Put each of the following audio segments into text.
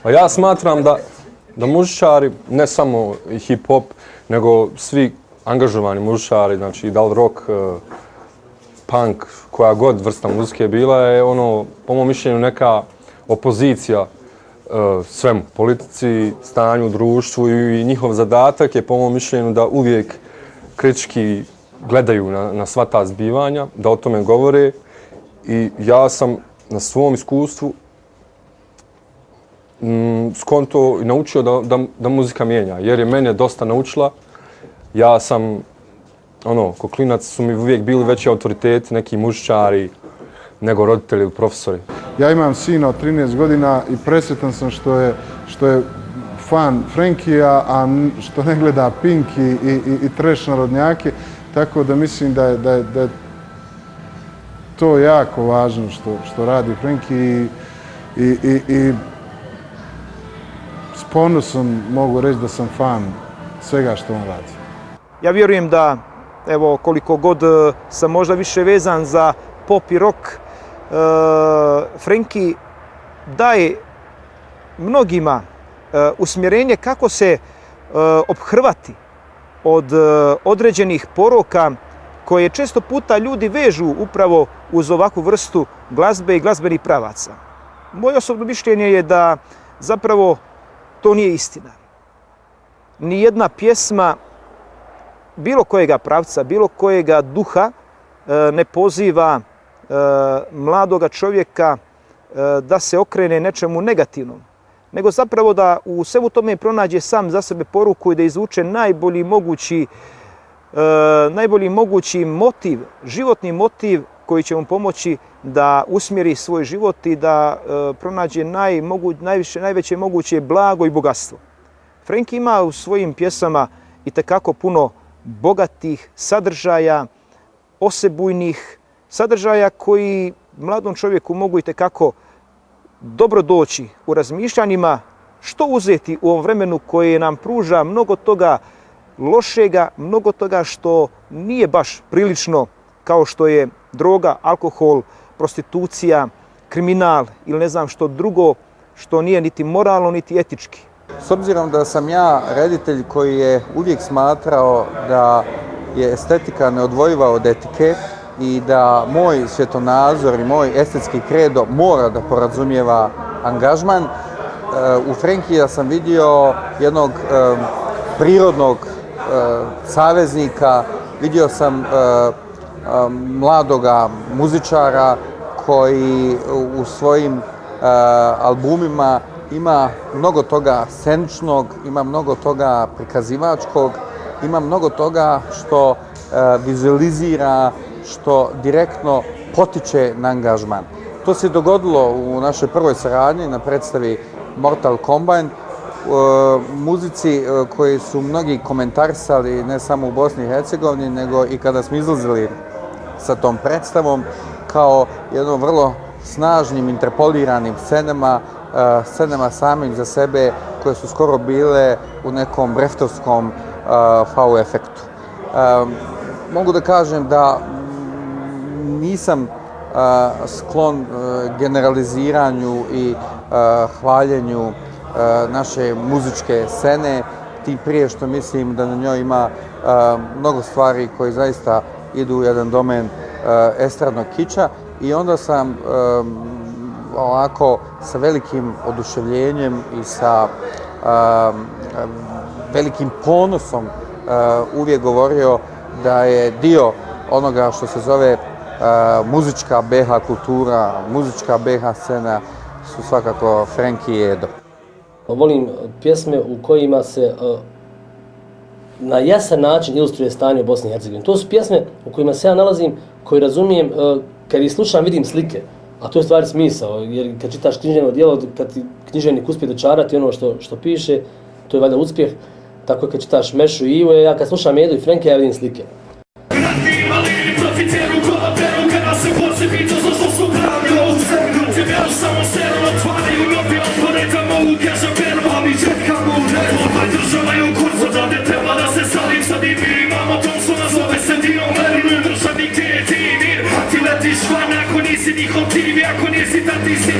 Pa ja smatram da muzičari, ne samo hip-hop, nego svi angažovani muzičari, znači da li rock, punk, koja god vrsta muzike bila je ono, po mom mišljenju, neka opozicija svemu, politici, stanju u društvu i njihov zadatak je po mom mišljenju da uvijek kritički gledaju na sva ta zbivanja, da o tome govore i ja sam na svom iskustvu skonto i naučio da muzika mijenja, jer je mene dosta naučila. Ja sam, ko klinac su mi uvijek bili veći autoriteti, neki muzičari, nego roditelji ili profesori. Ja imam sina od 13 godina i presretan sam što je fan Frankija, a što ne gleda Pink i trash narodnjake, tako da mislim da je to jako važno što radi Franki i s ponosom mogu reći da sam fan svega što on radi. Ja vjerujem da, evo, koliko god sam možda više vezan za pop i rock, Franki daje mnogima usmjerenje kako se ophrvati od određenih poroka koje često puta ljudi vežu upravo uz ovakvu vrstu glazbe i glazbenih pravaca. Moje osobno mišljenje je da zapravo to nije istina. Nijedna pjesma bilo kojega pravca, bilo kojega duha ne poziva mladoga čovjeka da se okrene nečemu negativnom, nego zapravo da u svemu tome pronađe sam za sebe poruku i da izvuče najbolji mogući motiv, životni motiv koji će mu pomoći da usmjeri svoj život i da pronađe najveće moguće blago i bogatstvo. Franki ima u svojim pjesama itekako puno bogatih sadržaja, osebujnih sadržaja koji mladom čovjeku mogu itekako dobro doći u razmišljanjima što uzeti u ovom vremenu koje nam pruža mnogo toga lošega, mnogo toga što nije baš prilično, kao što je droga, alkohol, prostitucija, kriminal ili ne znam što drugo što nije niti moralno niti etički. S obzirom da sam ja reditelj koji je uvijek smatrao da je estetika neodvojiva od etike i da moj svjetonazor i moj estetski kredo mora da porazumijeva angažman, u Frankija sam vidio jednog prirodnog saveznika, vidio sam mladoga muzičara koji u svojim albumima ima mnogo toga sceničnog, ima mnogo toga prikazivačkog, ima mnogo toga što vizualizira, što direktno potiče na angažman. To se dogodilo u našoj prvoj saradnji na predstavi Mortal Combine, muzici koji su mnogi komentarisali ne samo u Bosni i Hercegovini, nego i kada smo izlazili sa tom predstavom kao jednom vrlo snažnim, interpoliranim scenama samim za sebe koje su skoro bile u nekom breftovskom wow efektu. Mogu da kažem da nisam sklon generaliziranju i hvaljenju naše muzičke scene, tim prije što mislim da na njoj ima mnogo stvari koje zaista idu u jedan domen estradnog kiča i onda sam ovako sa velikim oduševljenjem i sa velikim ponosom uvijek govorio da je dio onoga što se zove muzička BH kultura, muzička BH scena su svakako Franki i Edo. Volim pjesme u kojima se na jasan način ilustruje stanje u Bosni i Hercegovini. To su pjesme u kojima se ja nalazim, koje razumijem, kad ih slušam vidim slike, a to je stvari smisao, jer kad čitaš književno djelo, kad ti književnik uspije dočarati ono što piše, to je valjda uspjeh. Tako kad čitaš Mešu i Ivo, ja kad slušam Edu i Franke, ja vidim slike. Ako nisi njihov tim, ako nisi da ti si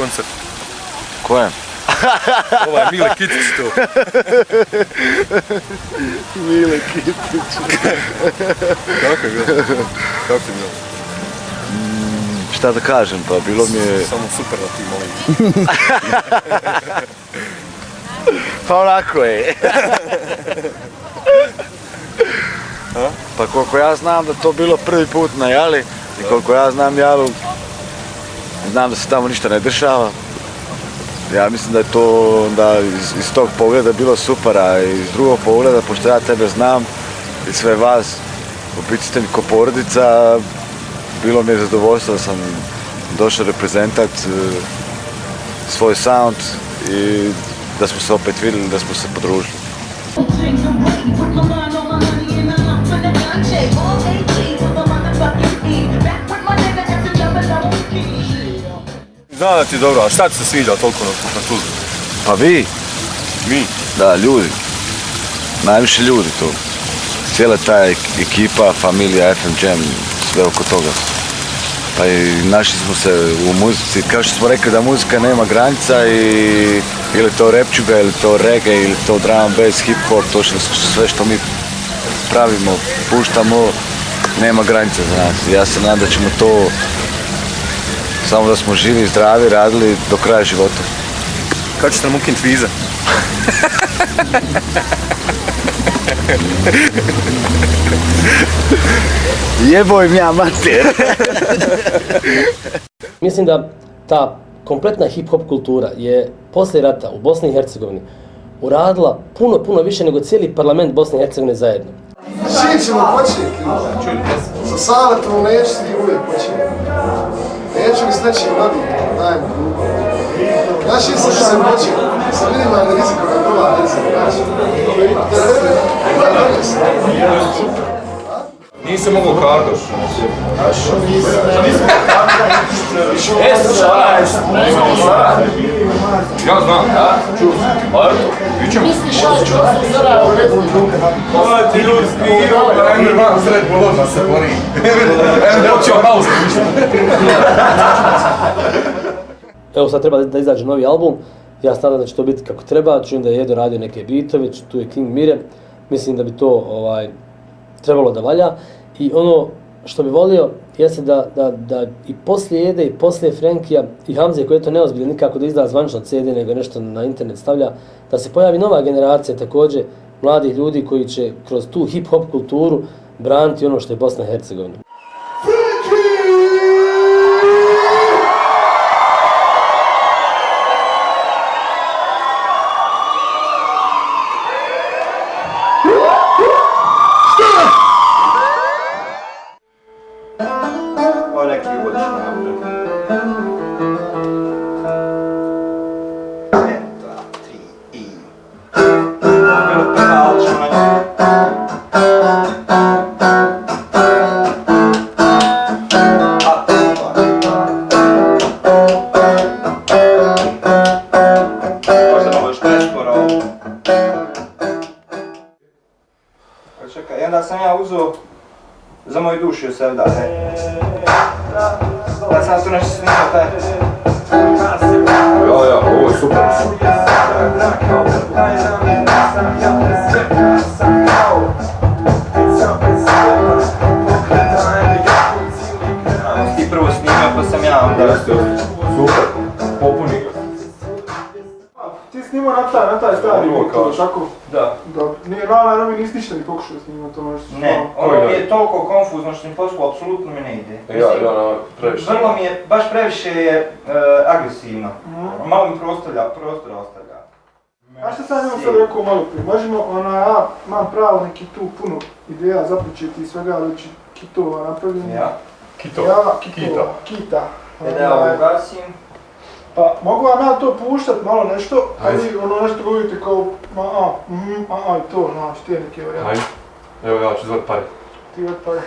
koncert? Kojem? Ovaj Mile Kitić to. Mile Kitić. Kako je bilo? Kako je bilo? Šta da kažem, pa bilo mi je... Samo super na tim ovim. Pa onako je. Pa koliko ja znam da to bilo prvi put na Jali i koliko ja znam Jalu, znam da se tamo ništa ne dešava. Ja mislim da je to onda iz tog pogleda bilo super, a iz drugog pogleda, pošto ja tebe znam i sve vas, u biti ste mi ko porodica, bilo mi je zadovoljstvo da sam došao reprezentat svoj sound i da smo se opet vidjeli, da smo se podružili. Znam da ti je dobro, a šta ti se sviđa toliko na Tuzli? Pa vi? Mi? Da, ljudi. Najviše ljudi tu. Cijela ta ekipa, familija, FM Jam, sve oko toga. Pa i našli smo se u muzici, kao što smo rekli da muzika nema granica i ili to repčuga, ili to reggae, ili to drum and bass, hip hop, to sve što mi pravimo, puštamo, nema granica za nas. Ja se nadam da ćemo to, samo da smo živi i zdravi, radili do kraja života. Kad ćete nam ukinuti vize? Jeboj mi ja mater! Mislim da ta kompletna hip-hop kultura je poslije rata u Bosni i Hercegovini uradila puno više nego cijeli parlament Bosne i Hercegovine zajedno. Čim ćemo početi? Sa Saletom neću ti uvijek početi. Neću ni s nečim novim, dajmo. Znaš, sam što se početi, sa minimalnim rizikom na prva verzija, znači. Nisi mogao Kardoš. Ja znam. Misliš da ću se Sarajevo Ovo ti ljudi spiju, Emir vam sred polodna se bori. Evo ću vam pauzu. Evo sad treba da izađe novi album, ja stavljam da će to biti kako treba, čujem da je Edo radio neke beatove, tu je King Mire, mislim da bi to trebalo da valja. I ono što bi volio jeste da i poslije Ede i poslije Frenkija i Hamze, koji je to neozbiljno nikako da izda zvanično CD nego nešto na internet stavlja, da se pojavi nova generacija također mladih ljudi koji će kroz tu hip-hop kulturu braniti ono što je Bosna i Hercegovina. Čekaj, i onda sam ja uzeo za moju dušu sevda, da sam tu nešto snimao taj. Ja, ovo je super. Ti prvo snimao, pa sam ja onda... Super, popuni ga. Ti snimao na taj stari video, tako? Da. Dobro. Nije rana, mi nisi ništa ni pokušao snimati, to možeš... Ne, ono mi je toliko konfuzno što mi poslao, apsolutno mi ne ide. Ja, previše. Vrlo mi je, baš previše je agresivno. Malo mi prostora ostavlja. A što sam njemu sad rekao malo prije, možemo, ja imam pravo neki tu puno ideja započeti i svega, ali će kitova napravljeni. Ja? Kita. Da ja ugasim. Pa mogu vam ja to puštat malo nešto, ali ono nešto govorite kao i to, znaš, te neke variante. Ajde, evo ja ću zvat pare. Ti od pare.